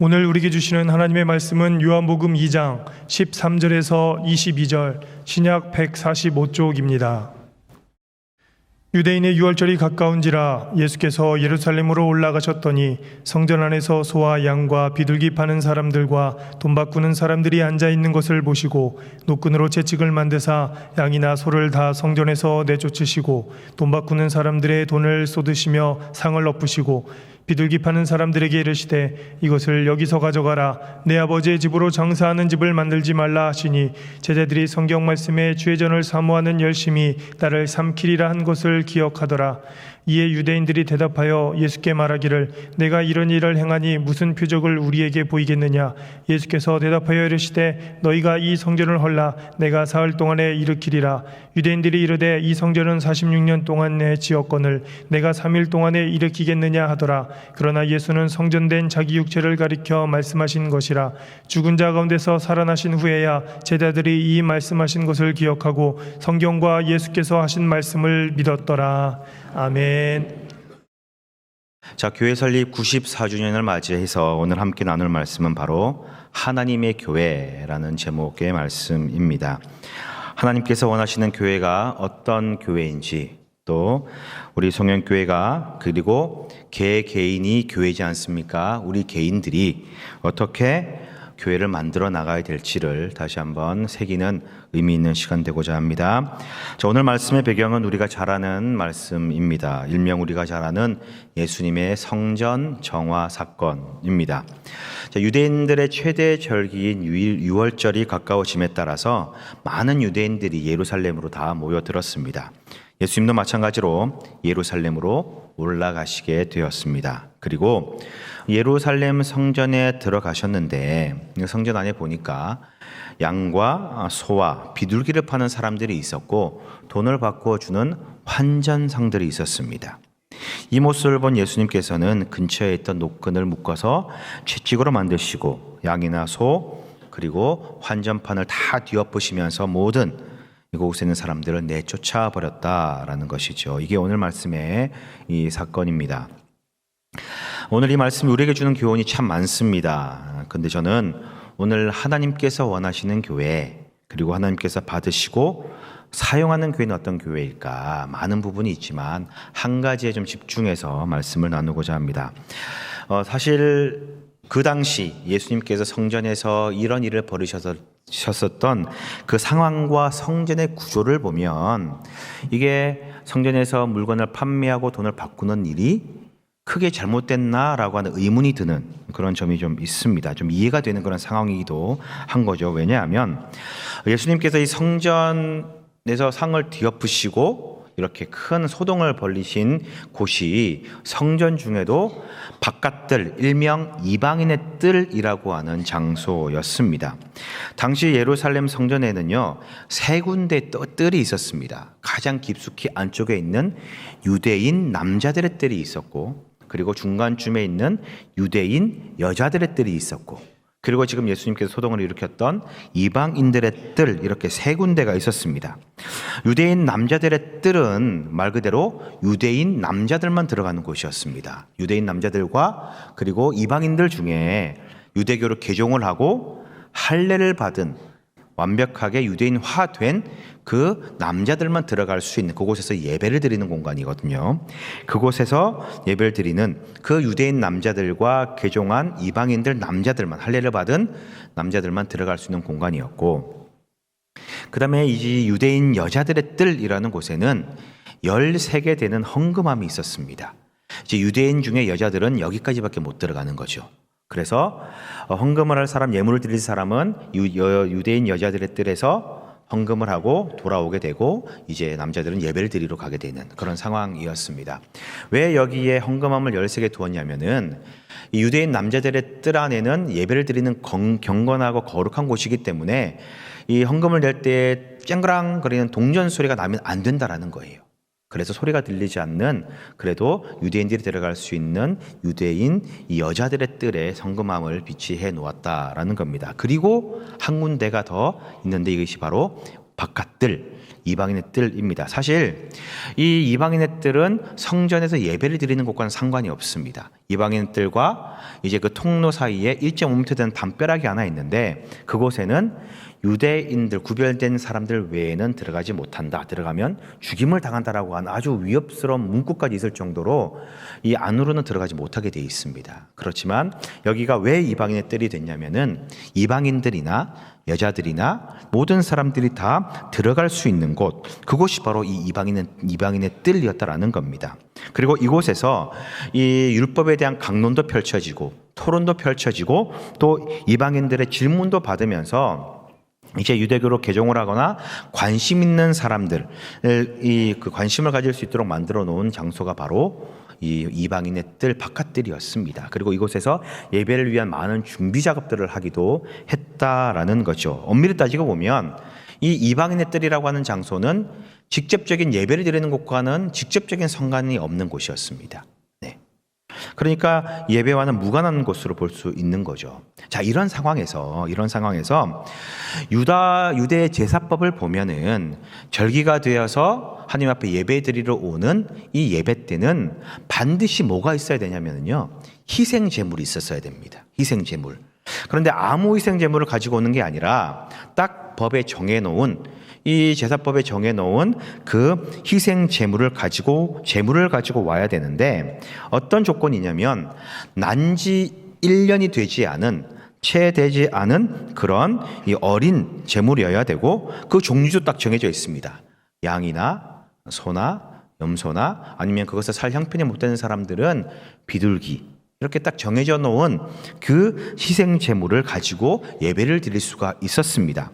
오늘 우리에게 주시는 하나님의 말씀은 요한복음 2장 13절에서 22절, 신약 145쪽입니다. 유대인의 유월절이 가까운지라 예수께서 예루살렘으로 올라가셨더니 성전 안에서 소와 양과 비둘기 파는 사람들과 돈 바꾸는 사람들이 앉아있는 것을 보시고 노끈으로 채찍을 만드사 양이나 소를 다 성전에서 내쫓으시고 돈 바꾸는 사람들의 돈을 쏟으시며 상을 엎으시고 비둘기 파는 사람들에게 이르시되 이것을 여기서 가져가라. 내 아버지의 집으로 장사하는 집을 만들지 말라 하시니 제자들이 성경 말씀에 죄전을 사모하는 열심히 나를 삼키리라 한 것을 기억하더라. 이에 유대인들이 대답하여 예수께 말하기를 내가 이런 일을 행하니 무슨 표적을 우리에게 보이겠느냐. 예수께서 대답하여 이르시되 너희가 이 성전을 헐라 내가 사흘 동안에 일으키리라. 유대인들이 이르되 이 성전은 46년 동안에 지었거늘 내가 3일 동안에 일으키겠느냐 하더라. 그러나 예수는 성전된 자기 육체를 가리켜 말씀하신 것이라. 죽은 자 가운데서 살아나신 후에야 제자들이 이 말씀하신 것을 기억하고 성경과 예수께서 하신 말씀을 믿었더라. 아멘. 자, 교회 설립 94주년을 맞이해서 오늘 함께 나눌 말씀은 바로 하나님의 교회라는 제목의 말씀입니다. 하나님께서 원하시는 교회가 어떤 교회인지, 또 우리 성령교회가 그리고 개개인이 교회이지 않습니까? 우리 개인들이 어떻게 교회를 만들어 나가야 될지를 다시 한번 새기는 의미 있는 시간 되고자 합니다. 자, 오늘 말씀의 배경은 우리가 잘 아는 말씀입니다. 일명 우리가 잘 아는 예수님의 성전 정화 사건입니다. 자, 유대인들의 최대 절기인 유월절이 가까워짐에 따라서 많은 유대인들이 예루살렘으로 다 모여들었습니다. 예수님도 마찬가지로 예루살렘으로 올라가시게 되었습니다. 그리고 예루살렘 성전에 들어가셨는데 성전 안에 보니까 양과 소와 비둘기를 파는 사람들이 있었고 돈을 바꾸어 주는 환전상들이 있었습니다. 이 모습을 본 예수님께서는 근처에 있던 노끈을 묶어서 채찍으로 만드시고 양이나 소 그리고 환전판을 다 뒤엎으시면서 모든 이곳에 있는 사람들을 내쫓아 버렸다라는 것이죠. 이게 오늘 말씀의 이 사건입니다. 오늘 이 말씀이 우리에게 주는 교훈이 참 많습니다. 근데 저는 오늘 하나님께서 원하시는 교회, 그리고 하나님께서 받으시고 사용하는 교회는 어떤 교회일까? 많은 부분이 있지만 한 가지에 좀 집중해서 말씀을 나누고자 합니다. 사실 그 당시 예수님께서 성전에서 이런 일을 벌이셨었던 그 상황과 성전의 구조를 보면 이게 성전에서 물건을 판매하고 돈을 바꾸는 일이 크게 잘못됐나라고 하는 의문이 드는 그런 점이 좀 있습니다. 좀 이해가 되는 그런 상황이기도 한 거죠. 왜냐하면 예수님께서 이 성전에서 상을 뒤엎으시고 이렇게 큰 소동을 벌이신 곳이 성전 중에도 바깥뜰, 일명 이방인의 뜰이라고 하는 장소였습니다. 당시 예루살렘 성전에는요 3군데 뜰이 있었습니다. 가장 깊숙이 안쪽에 있는 유대인 남자들의 뜰이 있었고, 그리고 중간쯤에 있는 유대인 여자들의 뜰이 있었고, 그리고 지금 예수님께서 소동을 일으켰던 이방인들의 뜰, 이렇게 3군데가 있었습니다. 유대인 남자들의 뜰은 말 그대로 유대인 남자들만 들어가는 곳이었습니다. 유대인 남자들과 그리고 이방인들 중에 유대교를 개종을 하고 할례를 받은 완벽하게 유대인화된 그 남자들만 들어갈 수 있는 그곳에서 예배를 드리는 공간이거든요. 그곳에서 예배를 드리는 그 유대인 남자들과 개종한 이방인들 남자들만, 할례를 받은 남자들만 들어갈 수 있는 공간이었고, 그 다음에 이 유대인 여자들의 뜰이라는 곳에는 13개 되는 헌금함이 있었습니다. 이제 유대인 중에 여자들은 여기까지밖에 못 들어가는 거죠. 그래서 헌금을 할 사람, 예물을 드릴 사람은 유대인 여자들의 뜰에서 헌금을 하고 돌아오게 되고, 이제 남자들은 예배를 드리러 가게 되는 그런 상황이었습니다. 왜 여기에 헌금함을 13개 두었냐면은 이 유대인 남자들의 뜰 안에는 예배를 드리는 경건하고 거룩한 곳이기 때문에 이 헌금을 낼 때 쨍그랑거리는 동전 소리가 나면 안 된다라는 거예요. 그래서 소리가 들리지 않는, 그래도 유대인들이 들어갈 수 있는 유대인 이 여자들의 뜰에 헌금함을 비치해 놓았다라는 겁니다. 그리고 한 군데가 더 있는데 이것이 바로 바깥뜰, 이방인의 뜰입니다. 사실 이 이방인의 뜰은 성전에서 예배를 드리는 것과는 상관이 없습니다. 이방인들과 이제 그 통로 사이에 1.5m 되는 담벼락이 하나 있는데 그곳에는 유대인들 구별된 사람들 외에는 들어가지 못한다. 들어가면 죽임을 당한다라고 하는 아주 위협스러운 문구까지 있을 정도로 이 안으로는 들어가지 못하게 되어 있습니다. 그렇지만 여기가 왜 이방인의 뜰이 됐냐면은 이방인들이나 여자들이나 모든 사람들이 다 들어갈 수 있는 곳, 그곳이 바로 이 이방인의 뜰이었다라는 겁니다. 그리고 이곳에서 이 율법에 대한 강론도 펼쳐지고 토론도 펼쳐지고 또 이방인들의 질문도 받으면서 이제 유대교로 개종을 하거나 관심 있는 사람들, 그 관심을 가질 수 있도록 만들어 놓은 장소가 바로 이 이방인의 뜰 바깥뜰이었습니다. 그리고 이곳에서 예배를 위한 많은 준비 작업들을 하기도 했다라는 거죠. 엄밀히 따지고 보면 이 이방인의 뜰이라고 하는 장소는 직접적인 예배를 드리는 곳과는 직접적인 상관이 없는 곳이었습니다. 네. 그러니까 예배와는 무관한 곳으로 볼 수 있는 거죠. 자, 이런 상황에서 유대 제사법을 보면은 절기가 되어서 하나님 앞에 예배 드리러 오는 이 예배 때는 반드시 뭐가 있어야 되냐면요, 희생 제물이 있었어야 됩니다. 희생 제물. 그런데 아무 희생 제물을 가지고 오는 게 아니라 딱 법에 정해놓은 이 제사법에 정해놓은 그 희생 제물을 가지고 와야 되는데 어떤 조건이냐면 난지 1년이 되지 않은 채 되지 않은 그런 이 어린 제물이어야 되고 그 종류도 딱 정해져 있습니다. 양이나 소나 염소나 아니면 그것을 살 형편이 못 되는 사람들은 비둘기, 이렇게 딱 정해져 놓은 그 희생 제물을 가지고 예배를 드릴 수가 있었습니다.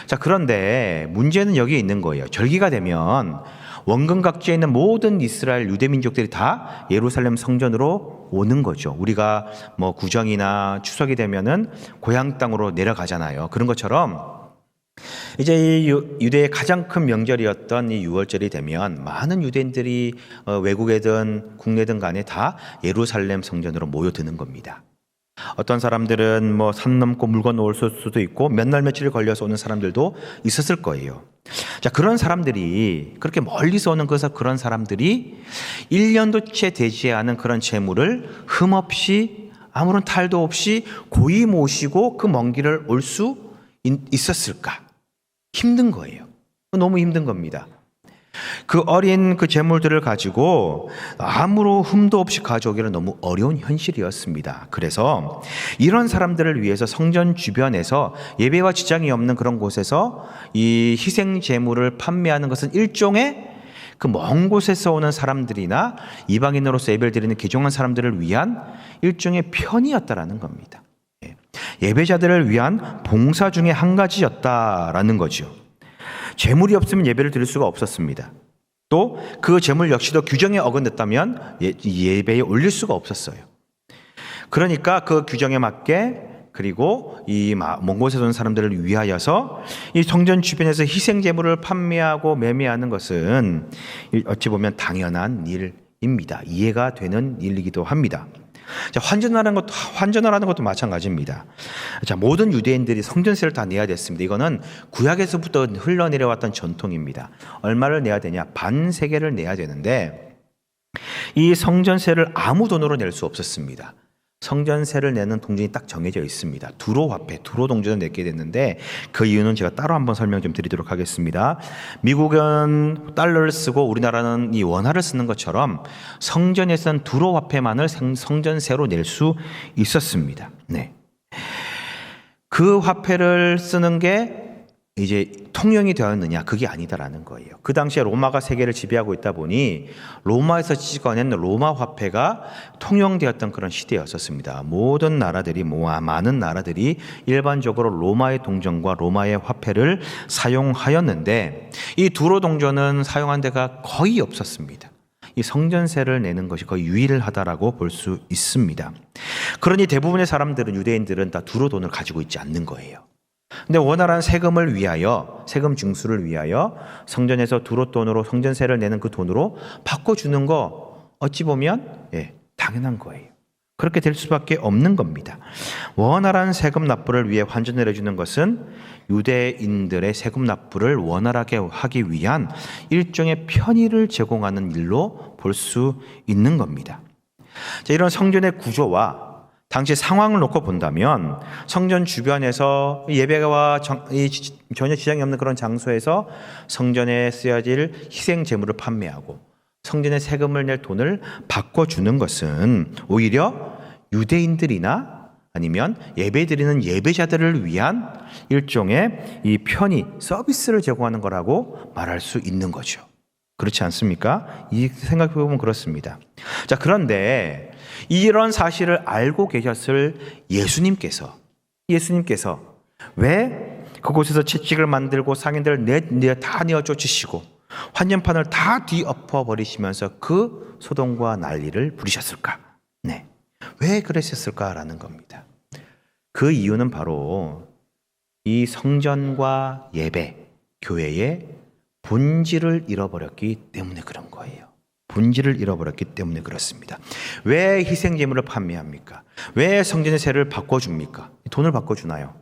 자, 그런데 문제는 여기에 있는 거예요. 절기가 되면 원근 각지에 있는 모든 이스라엘 유대 민족들이 다 예루살렘 성전으로 오는 거죠. 우리가 뭐 구정이나 추석이 되면은 고향 땅으로 내려가잖아요. 그런 것처럼 이제 이 유대의 가장 큰 명절이었던 이 유월절이 되면 많은 유대인들이 외국에든 국내든 간에 다 예루살렘 성전으로 모여드는 겁니다. 어떤 사람들은 뭐 산 넘고 물 건너올 수도 있고 몇 날 며칠 걸려서 오는 사람들도 있었을 거예요. 자, 그런 사람들이 그렇게 멀리서 오는 그런 사람들이 1년도 채 되지 않은 그런 재물을 흠없이 아무런 탈도 없이 고이 모시고 그 먼 길을 올 수 있었을까? 힘든 거예요. 너무 힘든 겁니다. 그 어린 그 재물들을 가지고 아무런 흠도 없이 가져오기는 너무 어려운 현실이었습니다. 그래서 이런 사람들을 위해서 성전 주변에서 예배와 지장이 없는 그런 곳에서 이 희생 재물을 판매하는 것은 일종의 그 먼 곳에서 오는 사람들이나 이방인으로서 예배를 드리는 개종한 사람들을 위한 일종의 편이었다라는 겁니다. 예배자들을 위한 봉사 중에 한 가지였다라는 거죠. 재물이 없으면 예배를 드릴 수가 없었습니다. 또 그 재물 역시도 규정에 어긋났다면 예배에 올릴 수가 없었어요. 그러니까 그 규정에 맞게 그리고 이 먼 곳에서 온 사람들을 위하여서 이 성전 주변에서 희생 재물을 판매하고 매매하는 것은 어찌 보면 당연한 일입니다. 이해가 되는 일이기도 합니다. 자, 환전하라는 것도 마찬가지입니다. 자, 모든 유대인들이 성전세를 다 내야 됐습니다. 이거는 구약에서부터 흘러내려왔던 전통입니다. 얼마를 내야 되냐? 반세겔을 내야 되는데 이 성전세를 아무 돈으로 낼 수 없었습니다. 성전세를 내는 동전이 딱 정해져 있습니다. 두로 화폐, 두로 동전을 내게 됐는데 그 이유는 제가 따로 한번 설명 좀 드리도록 하겠습니다. 미국은 달러를 쓰고 우리나라는 이 원화를 쓰는 것처럼 성전에서는 두로 화폐만을 성전세로 낼 수 있었습니다. 네. 그 화폐를 쓰는 게 이제 통용이 되었느냐, 그게 아니다라는 거예요. 그 당시에 로마가 세계를 지배하고 있다 보니 로마에서 찍어낸 로마 화폐가 통용되었던 그런 시대였었습니다. 모든 나라들이 많은 나라들이 일반적으로 로마의 동전과 로마의 화폐를 사용하였는데 이 두로 동전은 사용한 데가 거의 없었습니다. 이 성전세를 내는 것이 거의 유일하다라고 볼 수 있습니다. 그러니 대부분의 사람들은, 유대인들은 다 두로 돈을 가지고 있지 않는 거예요. 근데 원활한 세금을 위하여, 세금 징수를 위하여 성전에서 두로 돈으로 성전세를 내는 그 돈으로 바꿔주는 거 어찌 보면 당연한 거예요. 그렇게 될 수밖에 없는 겁니다. 원활한 세금 납부를 위해 환전을 해주는 것은 유대인들의 세금 납부를 원활하게 하기 위한 일종의 편의를 제공하는 일로 볼 수 있는 겁니다. 자, 이런 성전의 구조와 당시 상황을 놓고 본다면 성전 주변에서 예배와 전혀 지장이 없는 그런 장소에서 성전에 쓰여질 희생 제물을 판매하고 성전에 세금을 낼 돈을 바꿔주는 것은 오히려 유대인들이나 아니면 예배드리는 예배자들을 위한 일종의 이 편의 서비스를 제공하는 거라고 말할 수 있는 거죠. 그렇지 않습니까? 이 생각해 보면 그렇습니다. 자, 그런데 이런 사실을 알고 계셨을 예수님께서 왜 그곳에서 채찍을 만들고 상인들을 다 내어 쫓으시고 환전판을 다 뒤엎어 버리시면서 그 소동과 난리를 부리셨을까? 네. 왜 그러셨을까라는 겁니다. 그 이유는 바로 이 성전과 예배, 교회의 본질을 잃어버렸기 때문에 그런 거예요. 본질을 잃어버렸기 때문에 그렇습니다. 왜 희생제물을 판매합니까? 왜 성전의 세를 바꿔줍니까? 돈을 바꿔주나요?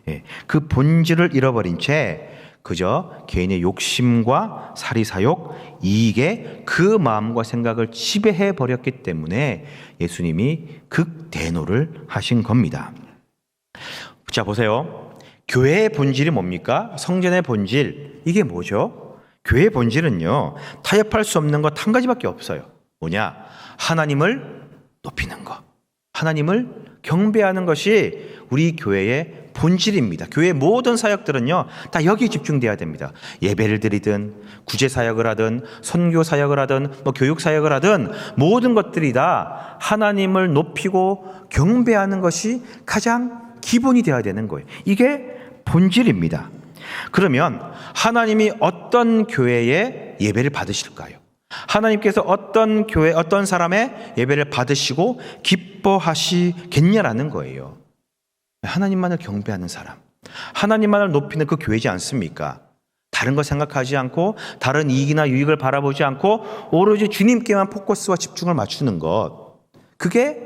예, 그 본질을 잃어버린 채 그저 개인의 욕심과 사리사욕, 이익에 그 마음과 생각을 지배해 버렸기 때문에 예수님이 극대노를 하신 겁니다. 자, 보세요. 교회의 본질이 뭡니까? 성전의 본질, 이게 뭐죠? 교회의 본질은요, 타협할 수 없는 것 한 가지밖에 없어요. 뭐냐? 하나님을 높이는 것, 하나님을 경배하는 것이 우리 교회의 본질입니다. 교회의 모든 사역들은요, 다 여기에 집중돼야 됩니다. 예배를 드리든 구제 사역을 하든 선교 사역을 하든 교육 사역을 하든 모든 것들이 다 하나님을 높이고 경배하는 것이 가장 기본이 되어야 되는 거예요. 이게 본질입니다. 그러면 하나님이 어떤 교회의 예배를 받으실까요? 하나님께서 어떤 교회, 어떤 사람의 예배를 받으시고 기뻐하시겠냐라는 거예요. 하나님만을 경배하는 사람, 하나님만을 높이는 그 교회지 않습니까? 다른 거 생각하지 않고 다른 이익이나 유익을 바라보지 않고 오로지 주님께만 포커스와 집중을 맞추는 것, 그게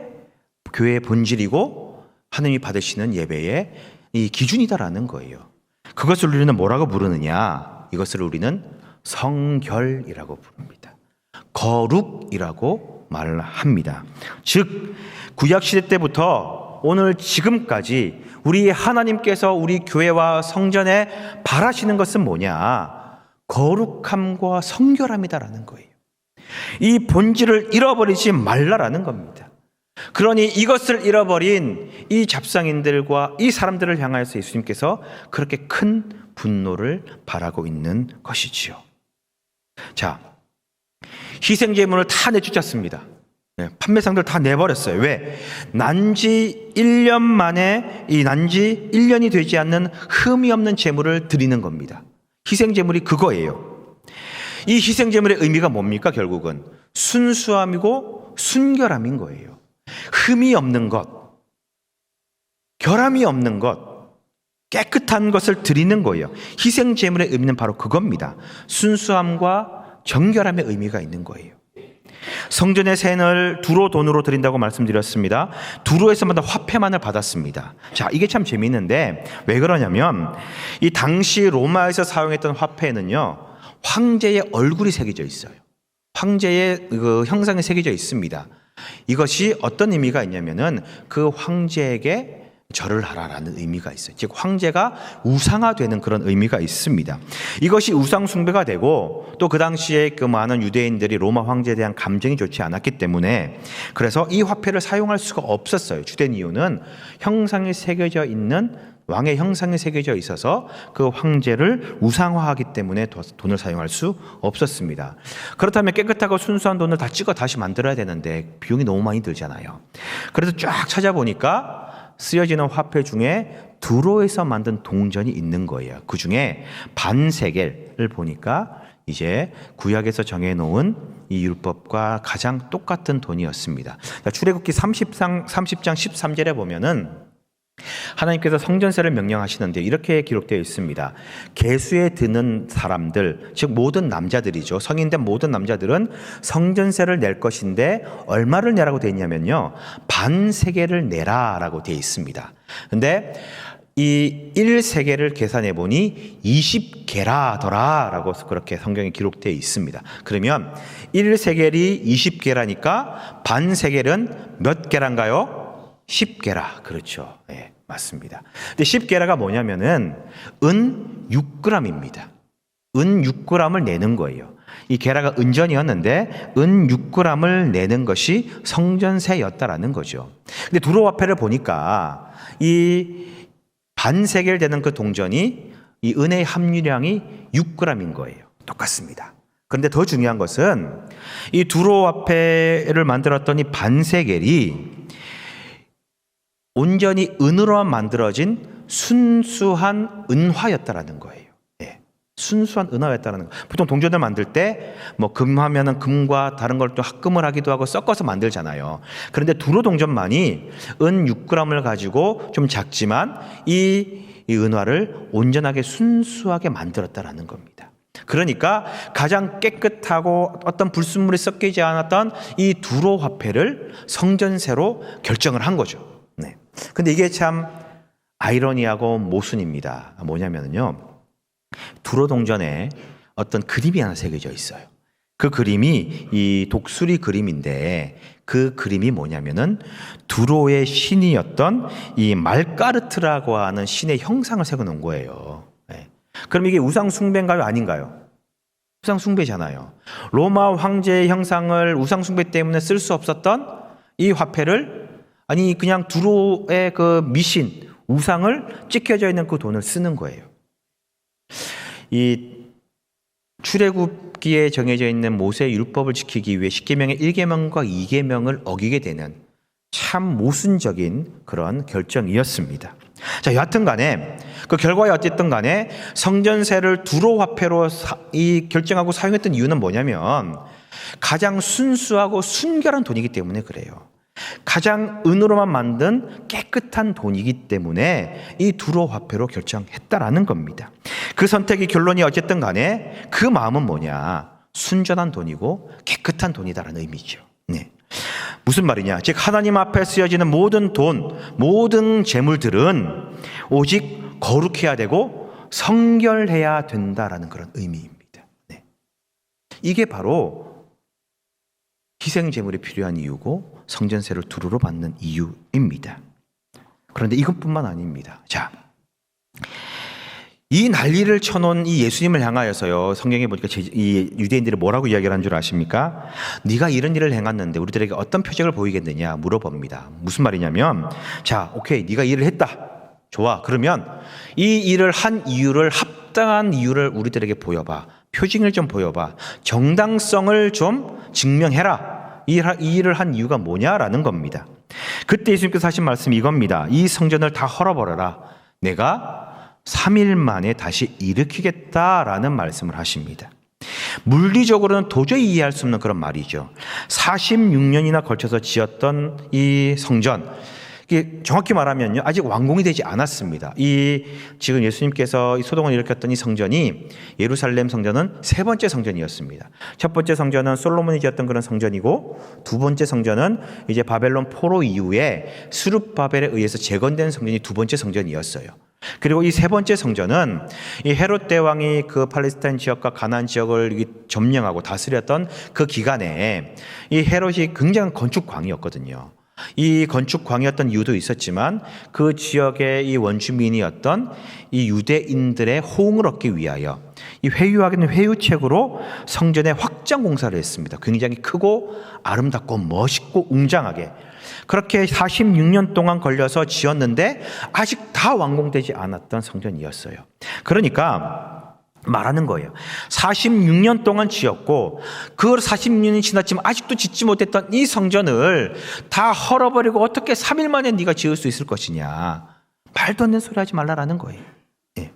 교회의 본질이고 하나님이 받으시는 예배의 이 기준이다라는 거예요. 그것을 우리는 뭐라고 부르느냐? 이것을 우리는 성결이라고 부릅니다. 거룩이라고 말합니다. 즉 구약시대 때부터 오늘 지금까지 우리 하나님께서 우리 교회와 성전에 바라시는 것은 뭐냐? 거룩함과 성결함이다라는 거예요. 이 본질을 잃어버리지 말라라는 겁니다. 그러니 이것을 잃어버린 이 잡상인들과 이 사람들을 향하여서 예수님께서 그렇게 큰 분노를 바라고 있는 것이지요. 자, 희생제물을 다 내쫓았습니다. 판매상들 다 내버렸어요. 왜? 난지 1년 만에 이 난지 1년이 되지 않는 흠이 없는 제물을 드리는 겁니다. 희생제물이 그거예요. 이 희생제물의 의미가 뭡니까? 결국은 순수함이고 순결함인 거예요. 흠이 없는 것, 결함이 없는 것, 깨끗한 것을 드리는 거예요. 희생제물의 의미는 바로 그겁니다. 순수함과 정결함의 의미가 있는 거예요. 성전의 세를 두로 돈으로 드린다고 말씀드렸습니다. 두로에서마다 화폐만을 받았습니다. 자, 이게 참 재미있는데 왜 그러냐면 이 당시 로마에서 사용했던 화폐는요, 황제의 얼굴이 새겨져 있어요. 황제의 그 형상이 새겨져 있습니다. 이것이 어떤 의미가 있냐면은 그 황제에게 절을 하라라는 의미가 있어요. 즉 황제가 우상화되는 그런 의미가 있습니다. 이것이 우상 숭배가 되고 또 그 당시에 그 많은 유대인들이 로마 황제에 대한 감정이 좋지 않았기 때문에 그래서 이 화폐를 사용할 수가 없었어요. 주된 이유는 형상이 새겨져 있는 왕의 형상이 새겨져 있어서 그 황제를 우상화하기 때문에 돈을 사용할 수 없었습니다. 그렇다면 깨끗하고 순수한 돈을 다 찍어 다시 만들어야 되는데 비용이 너무 많이 들잖아요. 그래서 쫙 찾아보니까 쓰여지는 화폐 중에 두로에서 만든 동전이 있는 거예요. 그 중에 반세겔을 보니까 이제 구약에서 정해놓은 이 율법과 가장 똑같은 돈이었습니다. 출애굽기 30장 13절에 보면은 하나님께서 성전세를 명령하시는데 이렇게 기록되어 있습니다. 계수에 드는 사람들, 즉 모든 남자들이죠. 성인된 모든 남자들은 성전세를 낼 것인데 얼마를 내라고 되어 있냐면요, 반세겔을 내라라고 되어 있습니다. 근데 이 1세겔을 계산해 보니 20게라더라라고 그렇게 성경에 기록되어 있습니다. 그러면 1세겔이 20게라니까 반세겔은 몇 게라인가요? 10게라. 그렇죠. 네, 맞습니다. 근데 10게라가 뭐냐면은 은 6g입니다. 은 6g을 내는 거예요. 이 게라가 은전이었는데 은 6g을 내는 것이 성전세였다라는 거죠. 근데 두로화폐를 보니까 이 반세겔 되는 그 동전이 이 은의 함유량이 6g인 거예요. 똑같습니다. 그런데 더 중요한 것은 이 두로화폐를 만들었던 이 반세겔이 온전히 은으로만 만들어진 순수한 은화였다라는 거예요. 예. 순수한 은화였다라는 거. 보통 동전을 만들 때 뭐 금하면은 금과 다른 걸 또 합금을 하기도 하고 섞어서 만들잖아요. 그런데 두로 동전만이 은 6g을 가지고 좀 작지만 이 은화를 온전하게 순수하게 만들었다라는 겁니다. 그러니까 가장 깨끗하고 어떤 불순물이 섞이지 않았던 이 두로 화폐를 성전세로 결정을 한 거죠. 네. 근데 이게 참 아이러니하고 모순입니다. 뭐냐면요. 두로 동전에 어떤 그림이 하나 새겨져 있어요. 그 그림이 이 독수리 그림인데 그 그림이 뭐냐면은 두로의 신이었던 이 말까르트라고 하는 신의 형상을 새겨 놓은 거예요. 네. 그럼 이게 우상 숭배인가요? 아닌가요? 우상 숭배잖아요. 로마 황제의 형상을 우상 숭배 때문에 쓸 수 없었던 이 화폐를 아니 그냥 두로의 그 미신 우상을 찍혀져 있는 그 돈을 쓰는 거예요. 이 출애굽기에 정해져 있는 모세의 율법을 지키기 위해 10계명의 1계명과 2계명을 어기게 되는 참 모순적인 그런 결정이었습니다. 자, 여하튼 간에 그 결과에 어쨌든 간에 성전세를 두로 화폐로 결정하고 사용했던 이유는 뭐냐면 가장 순수하고 순결한 돈이기 때문에 그래요. 가장 은으로만 만든 깨끗한 돈이기 때문에 이 두로 화폐로 결정했다라는 겁니다. 그 선택의 결론이 어쨌든 간에 그 마음은 뭐냐? 순전한 돈이고 깨끗한 돈이다라는 의미죠. 네. 무슨 말이냐? 즉 하나님 앞에 쓰여지는 모든 돈, 모든 재물들은 오직 거룩해야 되고 성결해야 된다라는 그런 의미입니다. 네. 이게 바로 희생 제물이 필요한 이유고 성전세를 두루로 받는 이유입니다. 그런데 이것뿐만 아닙니다. 자, 이 난리를 쳐놓은 이 예수님을 향하여서요. 성경에 보니까 이 유대인들이 뭐라고 이야기를 한 줄 아십니까? 네가 이런 일을 행했는데 우리들에게 어떤 표적을 보이겠느냐 물어봅니다. 무슨 말이냐면, 자, 오케이, 네가 일을 했다. 좋아. 그러면 이 일을 한 이유를 합당한 이유를 우리들에게 보여봐. 표징을 좀 보여봐. 정당성을 좀 증명해라. 이 일을 한 이유가 뭐냐라는 겁니다. 그때 예수님께서 하신 말씀이 이겁니다. 이 성전을 다 헐어버려라. 내가 3일 만에 다시 일으키겠다라는 말씀을 하십니다. 물리적으로는 도저히 이해할 수 없는 그런 말이죠. 46년이나 걸쳐서 지었던 이 성전, 이게 정확히 말하면요, 아직 완공이 되지 않았습니다. 이 지금 예수님께서 이 소동을 일으켰던 이 성전이 예루살렘 성전은 세 번째 성전이었습니다. 첫 번째 성전은 솔로몬이 지었던 그런 성전이고, 두 번째 성전은 이제 바벨론 포로 이후에 스룹바벨에 의해서 재건된 성전이 두 번째 성전이었어요. 그리고 이 세 번째 성전은 이 헤롯 대왕이 그 팔레스타인 지역과 가나안 지역을 점령하고 다스렸던 그 기간에 이 헤롯이 굉장한 건축광이었거든요. 이 건축광이었던 이유도 있었지만 그 지역의 이 원주민이었던 이 유대인들의 호응을 얻기 위하여 이 회유하기는 회유책으로 성전의 확장 공사를 했습니다. 굉장히 크고 아름답고 멋있고 웅장하게 그렇게 46년 동안 걸려서 지었는데 아직 다 완공되지 않았던 성전이었어요. 그러니까 말하는 거예요. 46년 동안 지었고 그 46년이 지났지만 아직도 짓지 못했던 이 성전을 다 헐어버리고 어떻게 3일 만에 네가 지을 수 있을 것이냐. 말도 안 되는 소리 하지 말라라는 거예요. 예.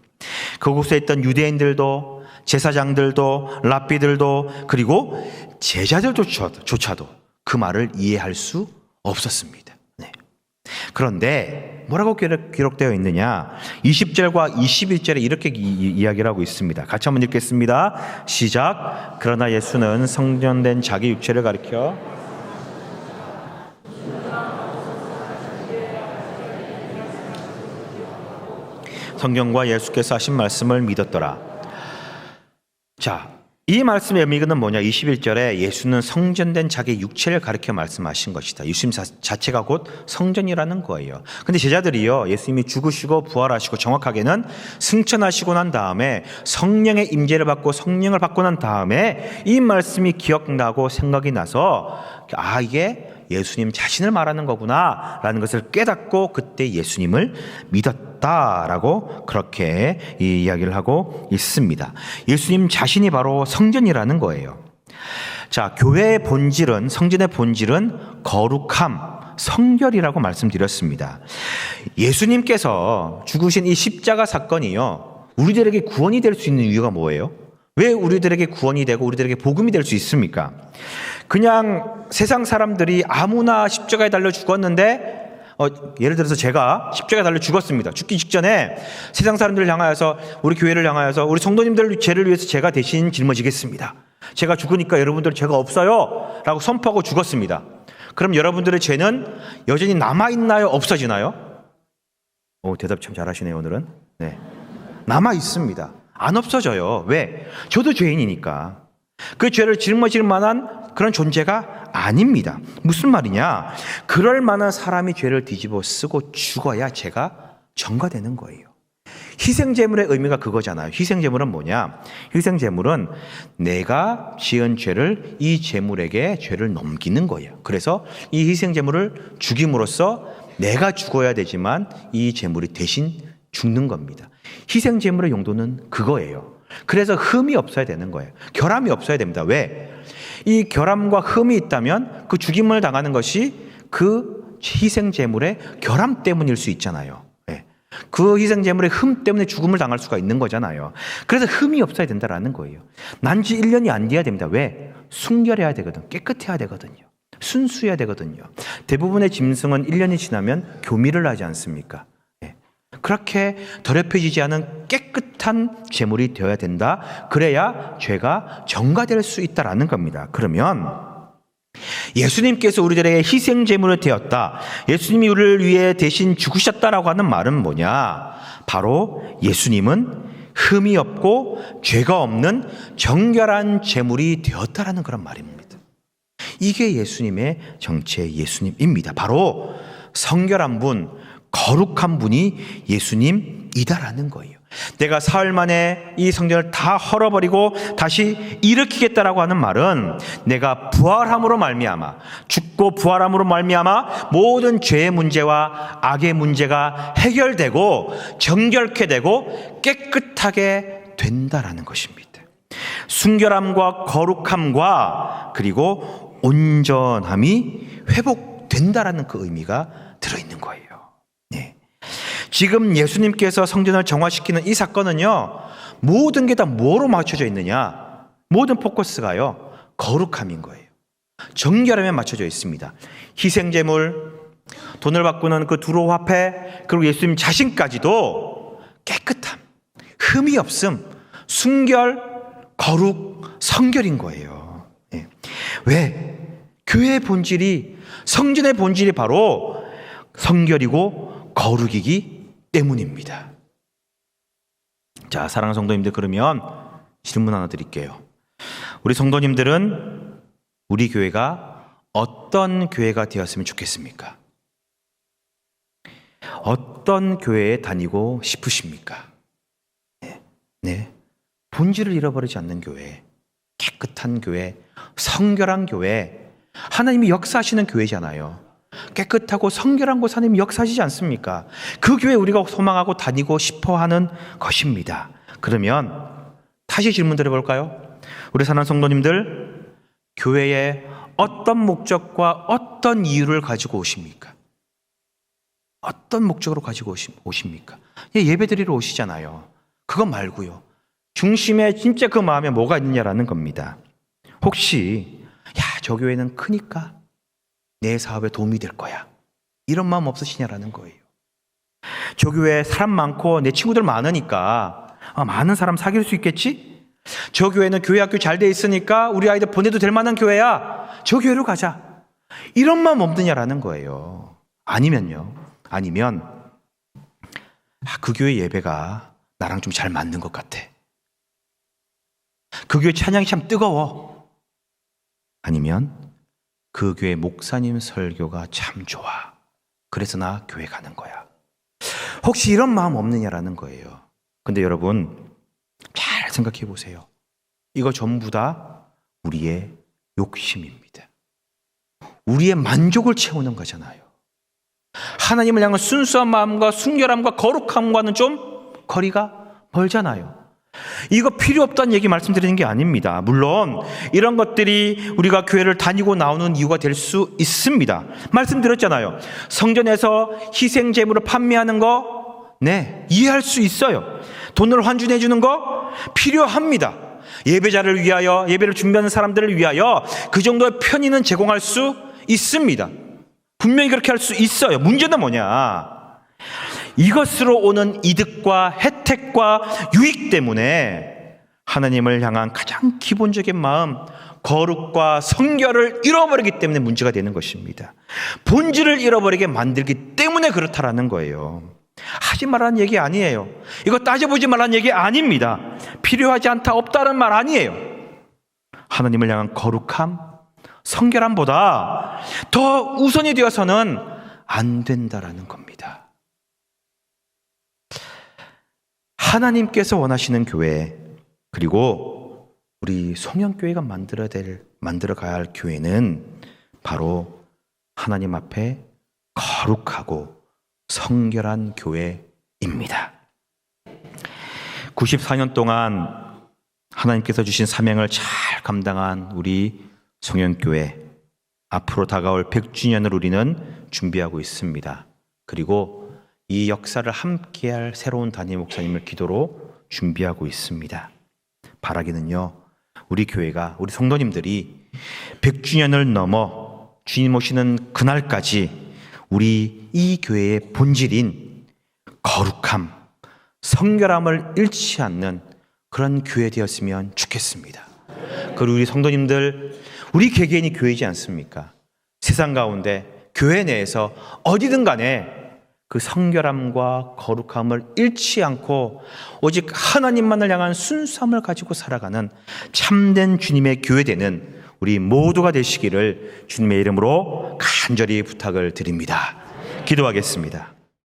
그곳에 있던 유대인들도 제사장들도 랍비들도 그리고 제자들조차도 그 말을 이해할 수 없었습니다. 네. 그런데 뭐라고 기록되어 있느냐? 20절과 21절에 이렇게 이야기를 하고 있습니다. 같이 한번 읽겠습니다. 시작. 그러나 예수는 성전된 자기 육체를 가리켜 성경과 예수께서 하신 말씀을 믿었더라. 자, 이 말씀의 의미는 뭐냐? 21절에 예수는 성전된 자기 육체를 가리켜 말씀하신 것이다. 예수님 자체가 곧 성전이라는 거예요. 근데 제자들이요, 예수님이 죽으시고 부활하시고 정확하게는 승천하시고 난 다음에 성령의 임재를 받고 성령을 받고 난 다음에 이 말씀이 기억나고 생각이 나서 이게 예수님 자신을 말하는 거구나 라는 것을 깨닫고 그때 예수님을 믿었다라고 그렇게 이 이야기를 하고 있습니다. 예수님 자신이 바로 성전이라는 거예요. 자, 교회의 본질은, 성전의 본질은 거룩함, 성결이라고 말씀드렸습니다. 예수님께서 죽으신 이 십자가 사건이요, 우리들에게 구원이 될 수 있는 이유가 뭐예요? 왜 우리들에게 구원이 되고 우리들에게 복음이 될 수 있습니까? 그냥 세상 사람들이 아무나 십자가에 달려 죽었는데, 예를 들어서 제가 십자가에 달려 죽었습니다. 죽기 직전에 세상 사람들을 향하여서, 우리 교회를 향하여서, 우리 성도님들 죄를 위해서 제가 대신 짊어지겠습니다. 제가 죽으니까 여러분들 죄가 없어요 라고 선포하고 죽었습니다. 그럼 여러분들의 죄는 여전히 남아있나요? 없어지나요? 대답 참 잘하시네요 오늘은. 네, 남아있습니다. 안 없어져요. 왜? 저도 죄인이니까. 그 죄를 짊어질 만한 그런 존재가 아닙니다. 무슨 말이냐? 그럴 만한 사람이 죄를 뒤집어 쓰고 죽어야 죄가 전가되는 거예요. 희생제물의 의미가 그거잖아요. 희생제물은 뭐냐? 희생제물은 내가 지은 죄를 이 제물에게 죄를 넘기는 거예요. 그래서 이 희생제물을 죽임으로써 내가 죽어야 되지만 이 제물이 대신 죽는 겁니다. 희생제물의 용도는 그거예요. 그래서 흠이 없어야 되는 거예요. 결함이 없어야 됩니다. 왜? 이 결함과 흠이 있다면 그 죽임을 당하는 것이 그 희생제물의 결함 때문일 수 있잖아요. 네. 그 희생제물의 흠 때문에 죽음을 당할 수가 있는 거잖아요. 그래서 흠이 없어야 된다라는 거예요. 난지 1년이 안 돼야 됩니다. 왜? 순결해야 되거든. 깨끗해야 되거든요. 순수해야 되거든요. 대부분의 짐승은 1년이 지나면 교미를 하지 않습니까? 그렇게 더럽혀지지 않은 깨끗한 제물이 되어야 된다. 그래야 죄가 전가될 수 있다라는 겁니다. 그러면 예수님께서 우리들에게 희생 제물이 되었다, 예수님이 우리를 위해 대신 죽으셨다라고 하는 말은 뭐냐? 바로 예수님은 흠이 없고 죄가 없는 정결한 제물이 되었다라는 그런 말입니다. 이게 예수님의 정체, 예수님입니다. 바로 성결한 분, 거룩한 분이 예수님이다라는 거예요. 내가 사흘 만에 이 성전을 다 헐어버리고 다시 일으키겠다라고 하는 말은 내가 부활함으로 말미암아, 죽고 부활함으로 말미암아 모든 죄의 문제와 악의 문제가 해결되고 정결케 되고 깨끗하게 된다라는 것입니다. 순결함과 거룩함과 그리고 온전함이 회복된다라는 그 의미가 들어있는 거예요. 네. 지금 예수님께서 성전을 정화시키는 이 사건은요, 모든 게 다 뭐로 맞춰져 있느냐? 모든 포커스가요, 거룩함인 거예요. 정결함에 맞춰져 있습니다. 희생제물, 돈을 바꾸는 그 두로 화폐, 그리고 예수님 자신까지도 깨끗함, 흠이 없음, 순결, 거룩, 성결인 거예요. 네. 왜? 교회의 본질이, 성전의 본질이 바로 성결이고 거룩이기 때문입니다. 자, 사랑하는 성도님들, 그러면 질문 하나 드릴게요. 우리 성도님들은 우리 교회가 어떤 교회가 되었으면 좋겠습니까? 어떤 교회에 다니고 싶으십니까? 네. 본질을 잃어버리지 않는 교회, 깨끗한 교회, 성결한 교회, 하나님이 역사하시는 교회잖아요. 깨끗하고 성결한 곳 하나님이 역사하시지 않습니까? 그 교회 우리가 소망하고 다니고 싶어하는 것입니다. 그러면 다시 질문 드려볼까요? 우리 사랑하는 성도님들, 교회에 어떤 목적과 어떤 이유를 가지고 오십니까? 어떤 목적으로 가지고 오십니까? 예배 드리러 오시잖아요. 그거 말고요, 중심에 진짜 그 마음에 뭐가 있느냐라는 겁니다. 혹시 저 교회는 크니까 내 사업에 도움이 될 거야, 이런 마음 없으시냐라는 거예요. 저 교회 사람 많고 내 친구들 많으니까 많은 사람 사귈 수 있겠지? 저 교회는 교회 학교 잘 돼 있으니까 우리 아이들 보내도 될 만한 교회야, 저 교회로 가자, 이런 마음 없느냐라는 거예요. 아니면 그 교회 예배가 나랑 좀 잘 맞는 것 같아. 그 교회 찬양이 참 뜨거워. 아니면 그 교회 목사님 설교가 참 좋아. 그래서 나 교회 가는 거야. 혹시 이런 마음 없느냐라는 거예요. 근데 여러분 잘 생각해 보세요. 이거 전부 다 우리의 욕심입니다. 우리의 만족을 채우는 거잖아요. 하나님을 향한 순수한 마음과 순결함과 거룩함과는 좀 거리가 멀잖아요. 이거 필요 없다는 얘기 말씀드리는 게 아닙니다. 물론 이런 것들이 우리가 교회를 다니고 나오는 이유가 될 수 있습니다. 말씀드렸잖아요. 성전에서 희생 제물을 판매하는 거, 네, 이해할 수 있어요. 돈을 환준해 주는 거 필요합니다. 예배자를 위하여, 예배를 준비하는 사람들을 위하여 그 정도의 편의는 제공할 수 있습니다. 분명히 그렇게 할 수 있어요. 문제는 뭐냐? 이것으로 오는 이득과 혜택과 유익 때문에 하나님을 향한 가장 기본적인 마음, 거룩과 성결을 잃어버리기 때문에 문제가 되는 것입니다. 본질을 잃어버리게 만들기 때문에 그렇다라는 거예요. 하지 말라는 얘기 아니에요. 이거 따져보지 말라는 얘기 아닙니다. 필요하지 않다, 없다는 말 아니에요. 하나님을 향한 거룩함, 성결함보다 더 우선이 되어서는 안 된다라는 겁니다. 하나님께서 원하시는 교회, 그리고 우리 송영교회가 만들어가야 할 교회는 바로 하나님 앞에 거룩하고 성결한 교회입니다. 94년 동안 하나님께서 주신 사명을 잘 감당한 우리 송영교회, 앞으로 다가올 100주년을 우리는 준비하고 있습니다. 그리고 이 역사를 함께할 새로운 담임 목사님을 기도로 준비하고 있습니다. 바라기는요, 우리 교회가, 우리 성도님들이 100주년을 넘어 주님 오시는 그날까지 우리 이 교회의 본질인 거룩함, 성결함을 잃지 않는 그런 교회 되었으면 좋겠습니다. 그리고 우리 성도님들, 우리 개개인이 교회이지 않습니까? 세상 가운데 교회 내에서 어디든 간에 그 성결함과 거룩함을 잃지 않고 오직 하나님만을 향한 순수함을 가지고 살아가는 참된 주님의 교회 되는 우리 모두가 되시기를 주님의 이름으로 간절히 부탁을 드립니다. 기도하겠습니다.